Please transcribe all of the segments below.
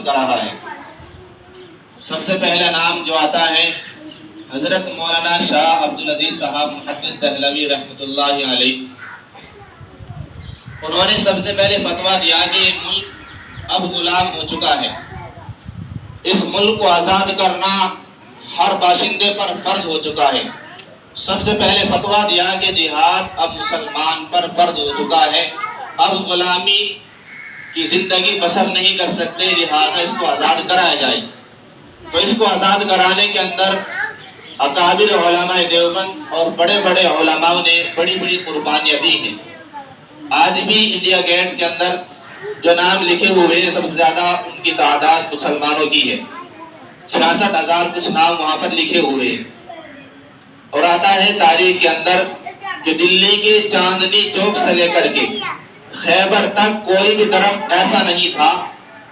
کر رہا ہے۔ سب سے پہلا نام جو آتا ہے حضرت مولانا شاہ عبدالعزیز صاحب محدث دہلوی رحمۃ اللہ علیہ۔ انہوں نے سب سے پہلے فتویٰ دیا کہ یہ ملک اب غلام ہو چکا ہے، اس ملک کو آزاد کرنا ہر باشندے پر فرض ہو چکا ہے۔ سب سے پہلے فتویٰ دیا کہ جہاد اب مسلمان پر فرض ہو چکا ہے، اب غلامی کی زندگی بسر نہیں کر سکتے، لہٰذا اس کو آزاد کرایا جائے۔ تو اس کو آزاد کرانے کے اندر اکابر علماء دیوبند اور بڑے بڑے علماء نے بڑی بڑی قربانیاں دی ہیں۔ آج بھی انڈیا گیٹ کے اندر جو نام لکھے ہوئے ہیں، سب سے زیادہ ان کی تعداد مسلمانوں کی ہے، 66,000 کچھ نام وہاں پر لکھے ہوئے ہیں۔ اور آتا ہے تاریخ کے اندر کہ دلی کے چاندنی چوک سے لے کر کے خیبر تک کوئی بھی درخت ایسا نہیں تھا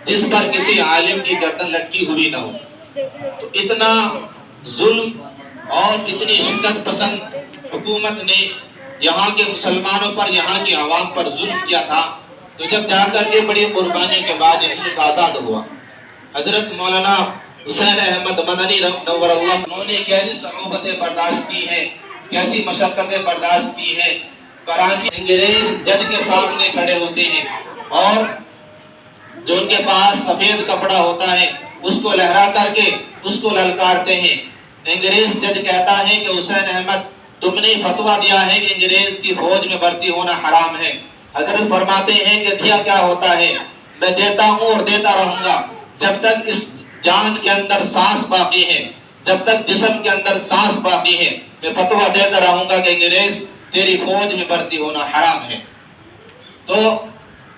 جس پر کسی عالم کی گردن لٹکی ہوئی نہ ہو۔ تو اتنا ظلم اور اتنی شدت پسند حکومت نے یہاں کے مسلمانوں پر، یہاں کی عوام پر ظلم کیا تھا۔ تو جب جا کر کے بڑی قربانی کے بعد یہ ملک آزاد ہوا، حضرت مولانا حسین احمد مدنی نور اللہ، انہوں نے کیسی صعوبتیں برداشت کی ہیں، کیسی مشقتیں برداشت کی ہیں۔ کراچی انگریز جج کے سامنے کھڑے ہوتے ہیں اور جو ان کے پاس سفید کپڑا ہوتا ہے اس کو لہرا کر کے اس کو للکارتے ہیں۔ انگریز جج کہتا ہے کہ حسین احمد، تم نے فتویٰ دیا ہے کہ انگریز کی فوج میں بھرتی ہونا حرام ہے۔ حضرت فرماتے ہیں کہ دیا کیا ہوتا ہے، میں دیتا ہوں اور دیتا رہوں گا جب تک اس جان کے اندر سانس باقی ہے، جب تک جسم کے اندر سانس باقی ہے، میں فتویٰ دیتا رہوں گا کہ انگریز تیری فوج میں بھرتی ہونا حرام ہے۔ تو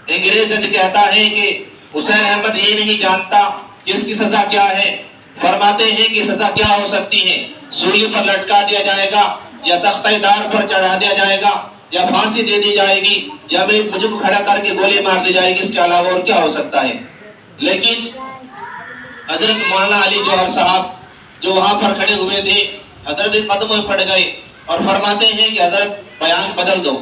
انگریز جج کہتا ہے کہ حسین احمد یہ نہیں جانتا کہ اس کی سزا کیا ہے۔ فرماتے ہیں کہ سزا کیا ہو سکتی ہے، سولی پر لٹکا دیا جائے گا، یا تختہ دار پر چڑھا دیا جائے گا، یا پھانسی دے دی جائے گی، یا مجھے کو کھڑا کر کے گولی مار دی جائے گی، اس کے علاوہ اور کیا ہو سکتا ہے۔ لیکن حضرت مولانا علی جوہر صاحب جو وہاں پر کھڑے ہوئے تھے، حضرت قدموں میں پڑ گئے اور فرماتے ہیں کہ حضرت بیان بدل دو۔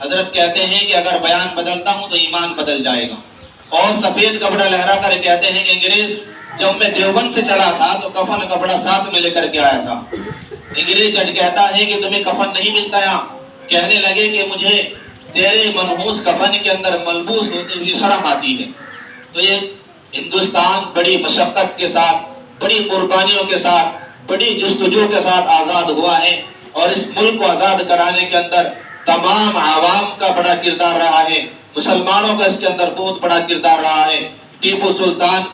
حضرت کہتے ہیں کہ اگر بیان بدلتا ہوں تو ایمان بدل جائے گا، اور سفید کپڑا لہرا کر کہتے ہیں کہ انگریز جب میں دیوبند سے چلا تھا تو کفن کپڑا ساتھ میں لے کر کے آیا تھا۔ انگریز جج کہتا ہے کہ تمہیں کفن نہیں ملتا یہاں۔ کہنے لگے کہ مجھے تیرے منحوس کفن کے اندر ملبوس ہوتے ہوئی شرم آتی ہے۔ تو یہ ہندوستان بڑی مشقت کے ساتھ، بڑی قربانیوں کے ساتھ، بڑی جستجو کے ساتھ آزاد ہوا ہے، اور اس ملک کو آزاد کرانے کے اندر تمام عوام کا بڑا کردار رہا ہے، مسلمانوں کا اس کے اندر بہت بڑا کردار رہا ہے۔ ٹیپو سلطان